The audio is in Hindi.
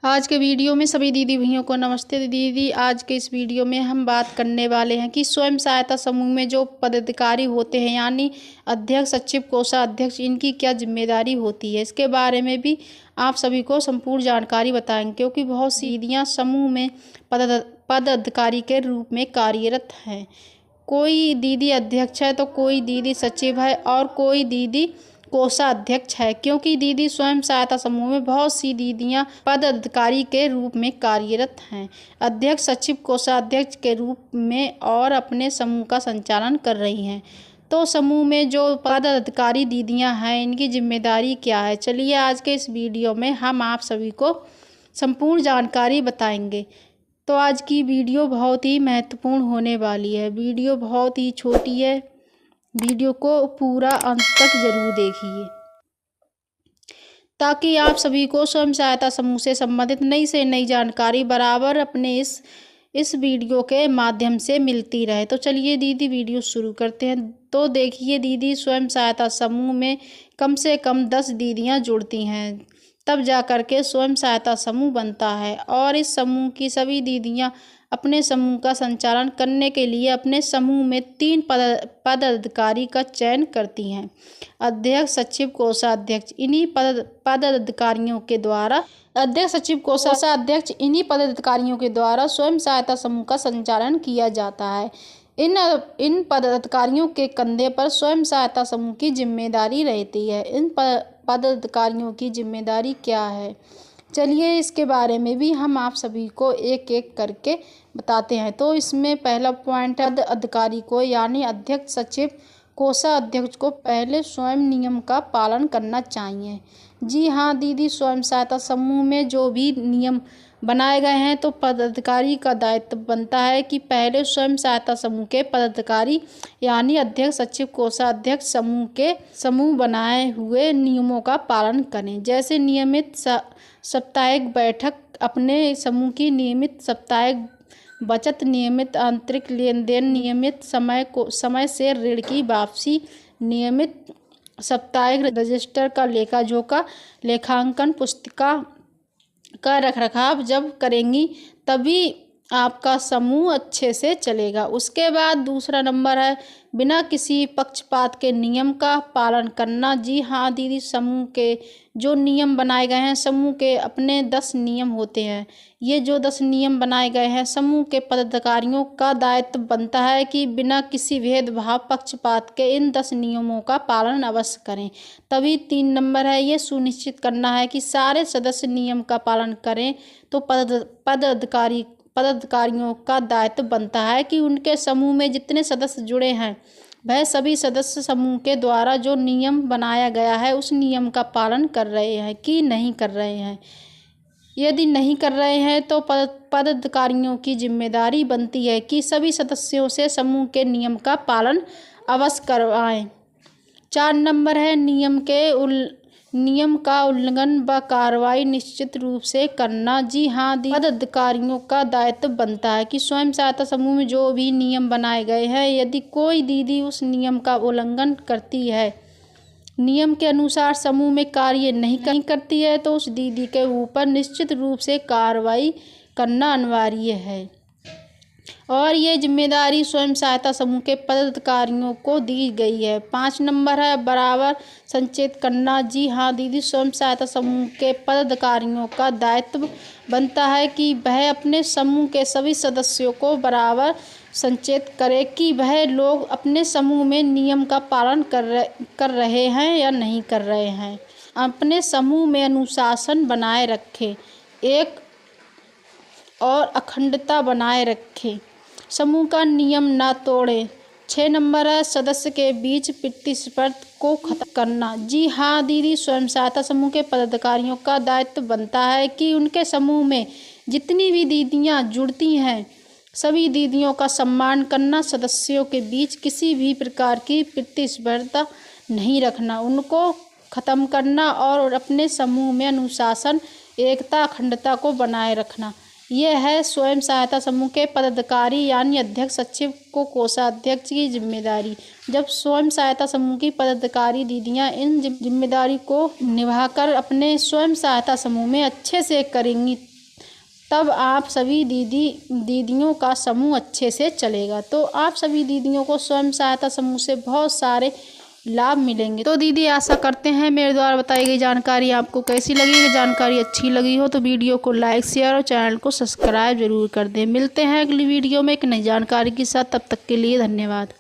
आज के वीडियो में सभी दीदी भैया को नमस्ते। दीदी आज के इस वीडियो में हम बात करने वाले हैं कि स्वयं सहायता समूह में जो पदाधिकारी होते हैं यानी अध्यक्ष, सचिव, कोषाध्यक्ष, इनकी क्या जिम्मेदारी होती है। इसके बारे में भी आप सभी को संपूर्ण जानकारी बताएंगे, क्योंकि बहुत सी दीदियाँ समूह में पदाधिकारी के रूप में कार्यरत हैं। कोई दीदी अध्यक्ष है तो कोई दीदी सचिव है और कोई दीदी कोषाध्यक्ष है, क्योंकि दीदी स्वयं सहायता समूह में बहुत सी दीदियां पदाधिकारी के रूप में कार्यरत हैं, अध्यक्ष, सचिव, कोषाध्यक्ष के रूप में और अपने समूह का संचालन कर रही हैं। तो समूह में जो पदाधिकारी दीदियां हैं इनकी जिम्मेदारी क्या है, चलिए आज के इस वीडियो में हम आप सभी को संपूर्ण जानकारी बताएंगे। तो आज की वीडियो बहुत ही महत्वपूर्ण होने वाली है। वीडियो बहुत ही छोटी है, वीडियो को पूरा अंत तक जरूर देखिए ताकि आप सभी को स्वयं सहायता समूह से संबंधित नई से नई जानकारी बराबर अपने इस वीडियो के माध्यम से मिलती रहे। तो चलिए दीदी वीडियो शुरू करते हैं। तो देखिए दीदी, स्वयं सहायता समूह में कम से कम 10 दीदियां जुड़ती हैं, तब जा कर के स्वयं सहायता समूह बनता है। और इस समूह की सभी दीदियां अपने समूह का संचालन करने के लिए अपने समूह में 3 पदाधिकारी का चयन करती हैं, अध्यक्ष, सचिव, कोषाध्यक्ष। इन्हीं पदाधिकारियों के द्वारा स्वयं सहायता समूह का संचालन किया जाता है। इन पदाधिकारियों के कंधे पर स्वयं सहायता समूह की जिम्मेदारी रहती है। इन पदाधिकारियों की जिम्मेदारी क्या है, चलिए इसके बारे में भी हम आप सभी को एक एक करके बताते हैं। तो इसमें पहला पॉइंट है, अधिकारी को यानी अध्यक्ष, सचिव, कोषाध्यक्ष को पहले स्वयं नियम का पालन करना चाहिए। जी हाँ दीदी, स्वयं सहायता समूह में जो भी नियम बनाए गए हैं तो पदाधिकारी का दायित्व बनता है कि पहले स्वयं सहायता समूह के पदाधिकारी यानी अध्यक्ष, सचिव, कोषाध्यक्ष समूह बनाए हुए नियमों का पालन करें। जैसे नियमित साप्ताहिक बैठक, अपने समूह की नियमित साप्ताहिक बचत, नियमित आंतरिक लेन देन, नियमित समय से ऋण की वापसी, नियमित साप्ताहिक रजिस्टर का लेखा जोखा, लेखांकन पुस्तिका का रखरखाव जब करेंगी तभी आपका समूह अच्छे से चलेगा। उसके बाद दूसरा नंबर है, बिना किसी पक्षपात के नियम का पालन करना। जी हाँ दीदी, समूह के जो नियम बनाए गए हैं, समूह के अपने 10 नियम होते हैं। ये जो 10 नियम बनाए गए हैं, समूह के पदाधिकारियों का दायित्व बनता है कि बिना किसी भेदभाव, पक्षपात के इन 10 नियमों का पालन अवश्य करें। तभी 3 नंबर है, ये सुनिश्चित करना है कि सारे सदस्य नियम का पालन करें। तो पदाधिकारियों का दायित्व बनता है कि उनके समूह में जितने सदस्य जुड़े हैं वह सभी सदस्य समूह के द्वारा जो नियम बनाया गया है उस नियम का पालन कर रहे हैं कि नहीं कर रहे हैं। यदि नहीं कर रहे हैं तो पदाधिकारियों की जिम्मेदारी बनती है कि सभी सदस्यों से समूह के नियम का पालन अवश्य करवाएं। 4 नंबर है, नियम का उल्लंघन व कार्रवाई निश्चित रूप से करना। जी हाँ, पदाधिकारियों का दायित्व बनता है कि स्वयं सहायता समूह में जो भी नियम बनाए गए हैं, यदि कोई दीदी उस नियम का उल्लंघन करती है, नियम के अनुसार समूह में कार्य नहीं करती है, तो उस दीदी के ऊपर निश्चित रूप से कार्रवाई करना अनिवार्य है। और ये जिम्मेदारी स्वयं सहायता समूह के पदाधिकारियों को दी गई है। 5 नंबर है, बराबर संचेत करना। जी हाँ दीदी, स्वयं सहायता समूह के पदाधिकारियों का दायित्व बनता है कि वह अपने समूह के सभी सदस्यों को बराबर संचेत करे कि वह लोग अपने समूह में नियम का पालन कर रहे हैं या नहीं कर रहे हैं। अपने समूह में अनुशासन बनाए रखें और अखंडता बनाए रखें, समूह का नियम ना तोड़ें। 6 नंबर है, सदस्य के बीच प्रतिस्पर्धा को खत्म करना। जी हाँ दीदी, स्वयं सहायता समूह के पदाधिकारियों का दायित्व बनता है कि उनके समूह में जितनी भी दीदियां जुड़ती हैं सभी दीदियों का सम्मान करना, सदस्यों के बीच किसी भी प्रकार की प्रतिस्पर्धा नहीं रखना, उनको खत्म करना और अपने समूह में अनुशासन, एकता, अखंडता को बनाए रखना। यह है स्वयं सहायता समूह के पदाधिकारी यानी अध्यक्ष, सचिव को कोषाध्यक्ष की जिम्मेदारी। जब स्वयं सहायता समूह की पदाधिकारी दीदियां इन जिम्मेदारी को निभाकर अपने स्वयं सहायता समूह में अच्छे से करेंगी तब आप सभी दीदियों का समूह अच्छे से चलेगा। तो आप सभी दीदियों को स्वयं सहायता समूह से बहुत सारे लाभ मिलेंगे। तो दीदी आशा करते हैं मेरे द्वारा बताई गई जानकारी आपको कैसी लगी। अगर जानकारी अच्छी लगी हो तो वीडियो को लाइक शेयर और चैनल को सब्सक्राइब जरूर कर दें। मिलते हैं अगली वीडियो में एक नई जानकारी के साथ, तब तक के लिए धन्यवाद।